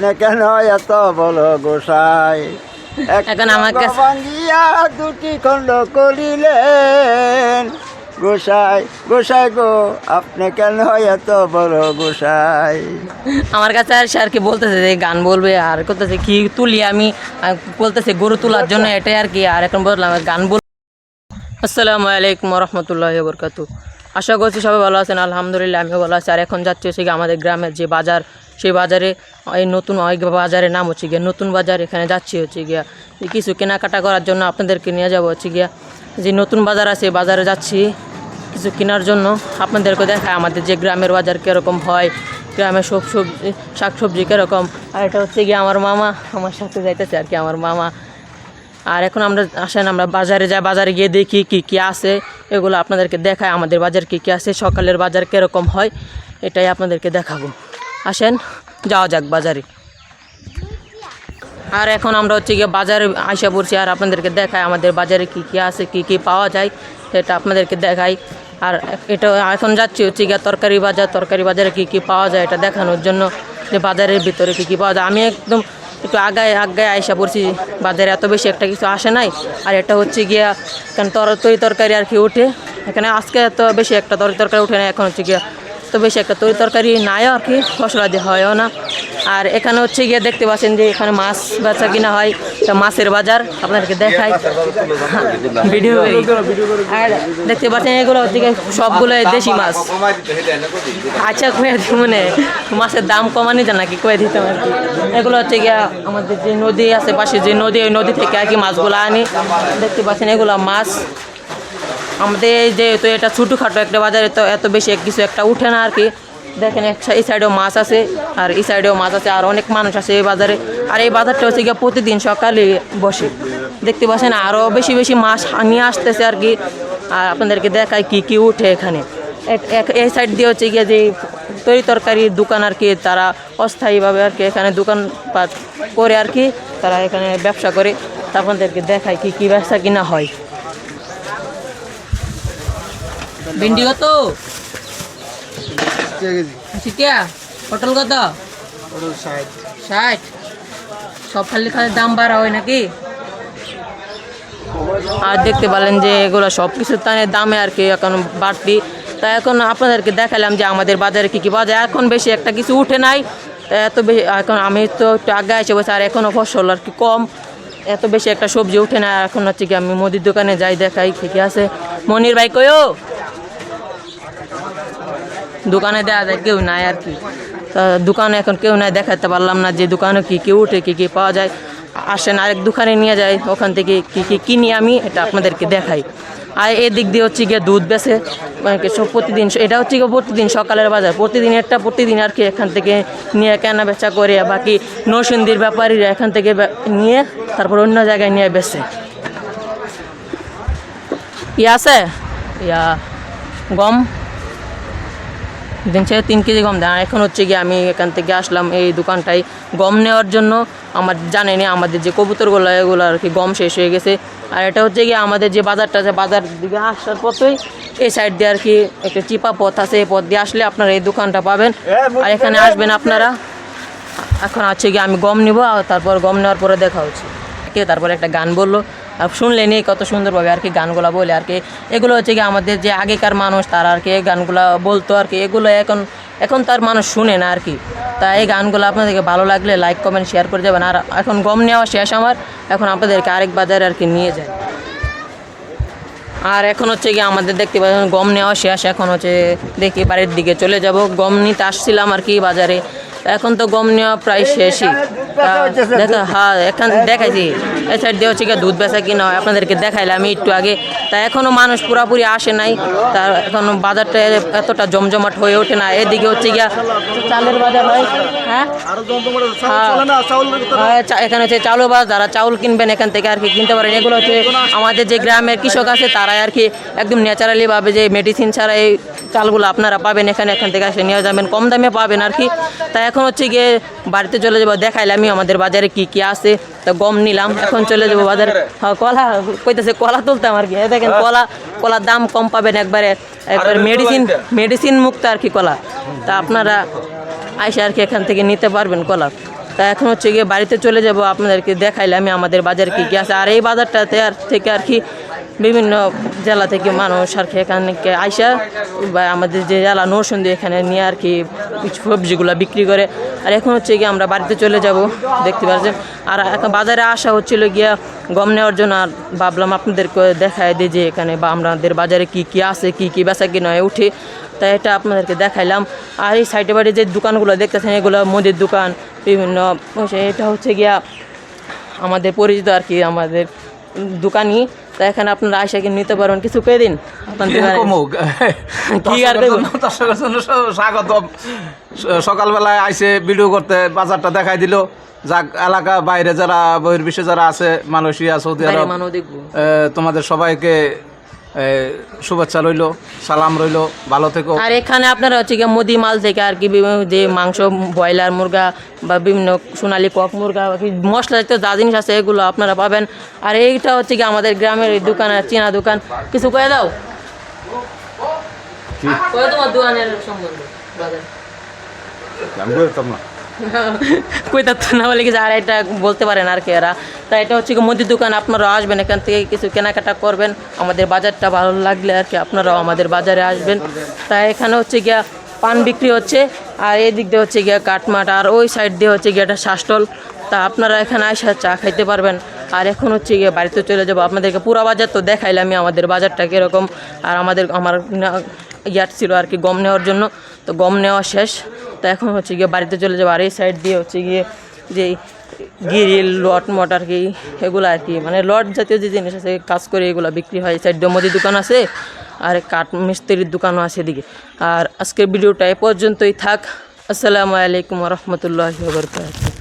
কেন এত বলো গোসাই এখন আমার কাছে ভাঙ্গিয়া দুটি খণ্ড করিলেন গোসাই গোসাই গো আপনি কেন এত বড় গোসাই। আমার কাছে আর সে আর কি বলতেছে যে গান বলবে আর করতেছে কি তুলি আমি বলতেছে গরু তোলার জন্য এটাই আর কি। আর এখন বললাম গান বল। আসসালামু আলাইকুম রহমতুল্লাহি ওয়া বারাকাতুহু। আশা করছি সবাই ভালো আছেন, আলহামদুলিল্লাহ আমিও ভালো আছি। আর এখন যাচ্ছি হচ্ছে গিয়ে আমাদের গ্রামের যে বাজার, সেই বাজারে এই নতুন বাজারের নাম হচ্ছে গিয়ে নতুন বাজার। এখানে যাচ্ছি হচ্ছে গিয়া কিছু কেনাকাটা করার জন্য, আপনাদেরকে নিয়ে যাবো হচ্ছে গিয়া যে নতুন বাজার আছে বাজারে যাচ্ছি কিছু কেনার জন্য। আপনাদেরকে দেখায় আমাদের যে গ্রামের বাজার কীরকম হয়, গ্রামের সব সবজি শাকসবজি কীরকম। আর এটা হচ্ছে গিয়ে আমার মামা আমার সাথে যাইতেছে আর কি, আমার মামা। আর এখন আমরা আসেন আমরা বাজারে যাই, বাজারে গিয়ে দেখি কী কী আছে, এগুলো আপনাদেরকে দেখায় আমাদের বাজার কী কী আছে, সকালের বাজার কীরকম হয় এটাই আপনাদেরকে দেখাবো। আসেন যাওয়া যাক বাজারে। আর এখন আমরা হচ্ছে গিয়ে বাজারে আইসা পড়ছি, আর আপনাদেরকে দেখায় আমাদের বাজারে কী কী আছে, কী কী পাওয়া যায় সেটা আপনাদেরকে দেখাই। আর এটা এখন যাচ্ছি হচ্ছে গিয়ে তরকারি বাজারে কী কী পাওয়া যায় এটা দেখানোর জন্য, যে বাজারের ভিতরে কী কী পাওয়া যায়। আমি একদম একটু আগায় আইসা পড়ছি, বাজারে এত বেশি একটা কিছু আসে নাই। আর এটা হচ্ছে গিয়া কারণ তরকারি আর কি ওঠে এখানে, আজকে এত বেশি একটা তরকারি ওঠে না। এখন হচ্ছে গিয়া তো বেশি একটা তরকারি নাইও আর কি, ফসলাদি হয়ও না। আর এখানে হচ্ছে গিয়ে দেখতে পাচ্ছেন যে এখানে মাছ বেচা কিনা হয়, এটা মাছের বাজার আপনাদেরকে দেখাই ভিডিও। আর দেখতে পাচ্ছেন এগুলো হচ্ছে গিয়ে সবগুলো দেশি মাছ। আচ্ছা মানে মাছের দাম কমানি যায় নাকি কয়ে দিতাম আর কি। এগুলো হচ্ছে গিয়া আমাদের যে নদী আছে পাশে যে নদী, ওই নদী থেকে আর কি মাছগুলো আনি। দেখতে পাচ্ছেন এগুলো মাছ আমাদের এই যেহেতু এটা ছোটোখাটো একটা বাজারে, তো এত বেশি কিছু একটা উঠে না আর কি। দেখেন এই সাইডেও মাছ আছে আর এই সাইডেও মাছ আছে, আর অনেক মানুষ আছে এই বাজারে। আর এই বাজারটা হচ্ছে গিয়ে প্রতিদিন সকালে বসে। দেখতে পাচ্ছেন আরও বেশি বেশি মাছ নিয়ে আসতেছে আর কি। আর আপনাদেরকে দেখায় কী কী উঠে এখানে। এই সাইড দিয়ে হচ্ছে গিয়ে যে তরকারির দোকান আর কি, তারা অস্থায়ীভাবে আর কি এখানে দোকানপাট করে আর কি, তারা এখানে ব্যবসা করে। তা আপনাদেরকে দেখায় কী কী ব্যবসা কিনা হয়। ভিন্ডি কত? 60 পটল কত? 60। সব খালি দাম বাড়া হয় নাকি? আর দেখতে পেলেন যে এগুলো সব কিছুর দামে আর কি এখন বাড়তি। তা এখন আপনাদেরকে দেখালাম যে আমাদের বাজারে কী কী পাওয়া যায়। এখন বেশি একটা কিছু উঠে নাই, এত বেশি এখন আমি তো একটু আগে এসে বসে, আর এখনও ফসল আর কি কম, এত বেশি একটা সবজি উঠে না। এখন হচ্ছে কি আমি মুদির দোকানে যাই, দেখাই কী কী আছে। মনির ভাই কয়ও দোকানে দেওয়া যায় কেউ নাই আর কি। দোকানে এখন কেউ নাই, দেখাতে পারলাম না যে দোকানে কী কী উঠে কী কী পাওয়া যায়। আসেন আরেক দোকানে নিয়ে যায়, ওখান থেকে কী কী কিনি আমি এটা আপনাদেরকে দেখাই। আর এদিক দিয়ে হচ্ছে গিয়ে দুধ বেচে সব প্রতিদিন, এটা হচ্ছে গিয়ে প্রতিদিন সকালের বাজার, প্রতিদিন আর কি এখান থেকে নিয়ে কেনা বেচা করে। বাকি নরসিংদীর ব্যাপারীরা এখান থেকে নিয়ে তারপর অন্য জায়গায় নিয়ে বেচে। আছে গম দিন 3 কেজি গম দেন। এখন হচ্ছে গিয়ে আমি এখান থেকে আসলাম এই দোকানটায় গম নেওয়ার জন্য। আমার জানেনি আমাদের যে কবুতরগুলো এগুলো আর কি গম শেষ হয়ে গেছে। আর এটা হচ্ছে গিয়ে আমাদের যে বাজারটা আছে, বাজার দিকে আসার পথেই এই সাইড দিয়ে আর কি একটা চিপা পথ আছে, এই পথ দিয়ে আসলে আপনারা এই দোকানটা পাবেন। আর এখানে আসবেন আপনারা। এখন হচ্ছে গিয়ে আমি গম নিব, আর তারপর গম নেওয়ার পরে দেখা হচ্ছে। তারপরে একটা গান বললো, আর শুনলেনি কত সুন্দরভাবে আর কি গানগুলো বলে আর কি। এগুলো হচ্ছে কি আমাদের যে আগেকার মানুষ তারা আর কি এই গানগুলো বলতো আর কি। এগুলো এখন তার মানুষ শুনে না আর কি। তাই এই গানগুলো আপনাদেরকে ভালো লাগলে লাইক কমেন্ট শেয়ার করে যাবেন। আর এখন গম নেওয়া শেষ আমার, এখন আপনাদেরকে আরেক বাজারে আর কি নিয়ে যায়। আর এখন হচ্ছে গিয়ে আমাদের দেখতে পাচ্ছেন গম নেওয়া শেষ, এখন হচ্ছে দেখি বাড়ির দিকে চলে যাব। গম নিতে আসছিলাম আর কি বাজারে, এখন তো গম নেওয়া প্রায় শেষই। হ্যাঁ এখন দেখাইছি এই সাইড দিয়ে হচ্ছে গিয়ে দুধ বেচা কিনা হয়, আপনাদেরকে দেখাইলে আমি একটু আগে। তা এখনও মানুষ পুরাপুরি আসে নাই, তা এখনও বাজারটা এতটা জমজমাট হয়ে ওঠে না। এদিকে হচ্ছে গিয়া চালের বাজার হয়। হ্যাঁ এখানে হচ্ছে চাউল বাজার, যারা চাউল কিনবেন এখান থেকে আর কি কিনতে পারেন। এগুলো হচ্ছে আমাদের যে গ্রামের কৃষক আছে তারাই আর কি একদম ন্যাচারালিভাবে যে মেডিসিন ছাড়া এই চালগুলো আপনারা পাবেন এখান থেকে এসে নিয়ে যাবেন, কম দামে পাবেন আর কি। তাই এখন হচ্ছে গিয়ে বাড়িতে চলে যাবো, দেখাইলে আমি আমাদের বাজারে কি কি আছে। তা গম নিলাম, এখন চলে যাবো বাজারে। হ্যাঁ কলা কইতেছে, কলা তুলতাম আর কি। দেখেন কলার দাম কম পাবেন, একবারে মেডিসিন মুক্ত আর কি কলা। তা আপনারা আইসা আর কি এখান থেকে নিতে পারবেন কলা। তা এখন হচ্ছে গিয়ে বাড়িতে চলে যাব, আপনাদেরকে দেখাইলে আমি আমাদের বাজারে কী কী আছে। আর এই বাজারটাতে আর থেকে আর কি বিভিন্ন জেলা থেকে মানুষ আর কি এখানে আইসা বা আমাদের যে জেলা নরসিংদী এখানে নিয়ে আর কি সবজিগুলো বিক্রি করে। আর এখন হচ্ছে গিয়ে আমরা বাড়িতে চলে যাব, দেখতে পাচ্ছেন। আর এখন বাজারে আসা হচ্ছিল গিয়া গম নেওয়ার জন্য, আর ভাবলাম আপনাদেরকে দেখায় দিই যে এখানে বা আমাদের বাজারে কী কী আছে, কী কী বেচা কিনা হয়ে উঠে, তাই এটা আপনাদেরকে দেখাইলাম। আর এই সাইডে বাড়ি যে দোকানগুলো দেখতেছেন এগুলো মুদির দোকান বিভিন্ন, এটা হচ্ছে গিয়া আমাদের পরিচিত আর কি আমাদের দোকানই। তা এখানে আপনারা আইসা কি নিতে পারবেন, কিছু পেয়ে দিন কি আর দর্শকের জন্য স্বাগত। সকালবেলায় আইসে ভিডিও করতে বাজারটা দেখাই দিল। যাক, এলাকা বাইরে যারা বহির্বিশ্বে যারা আছে, মালয়েশিয়া, সৌদি আরব, তোমাদের সবাইকে শুভেচ্ছা রইল, সালাম রইল, ভালো থেকো। আর এখানে আপনারা হচ্ছে গিয়ে মুদি মাল থেকে আর কি যে মাংস, ব্রয়লার মুরগা বা বিভিন্ন সোনালী কক মুরগা, মশলা জাতীয় যা জিনিস আছে এগুলো আপনারা পাবেন। আর এইটা হচ্ছে কি আমাদের গ্রামের এই দোকান, আর চীনা দোকান। কিছু কয়ে দাও তোমার দোকানের সম্বন্ধে কইতা তো না বলে কিছু, আর এটা বলতে পারেন আর কি এরা। তাই এটা হচ্ছে কি মুদির দোকান, আপনারাও আসবেন, এখান থেকে কিছু কেনাকাটা করবেন। আমাদের বাজারটা ভালো লাগলে আর কি আপনারাও আমাদের বাজারে আসবেন। তাই এখানে হচ্ছে গিয়া পান বিক্রি হচ্ছে, আর এই দিক দিয়ে হচ্ছে গিয়া কাঠমাট, আর ওই সাইড দিয়ে হচ্ছে গিয়ে একটা শাসটল। তা আপনারা এখানে আসা চা খাইতে পারবেন। আর এখন হচ্ছে গিয়ে বাড়িতে চলে যাবো, আপনাদেরকে পুরা বাজার তো দেখাইলাম আমি আমাদের বাজারটা কীরকম। আর আমার ইয়ার ছিল আর কি গম নেওয়ার জন্য, তো গম নেওয়া শেষ। তো এখন হচ্ছে গিয়ে বাড়িতে চলে যাবো। আর এই সাইড দিয়ে হচ্ছে গিয়ে যে গিরিল, লট মট আর কি এগুলো আর কি, মানে লট জাতীয় যে জিনিস আছে কাজ করে এগুলো বিক্রি হয়। এই সাইড দিয়ে মুদির দোকান আছে, আর কাঠ মিস্ত্রির দোকানও আছে এদিকে। আর আজকের ভিডিওটা এ পর্যন্তই থাক। আসসালামু আলাইকুম রহমতুল্লাহি ওয়া বারাকাতুহু।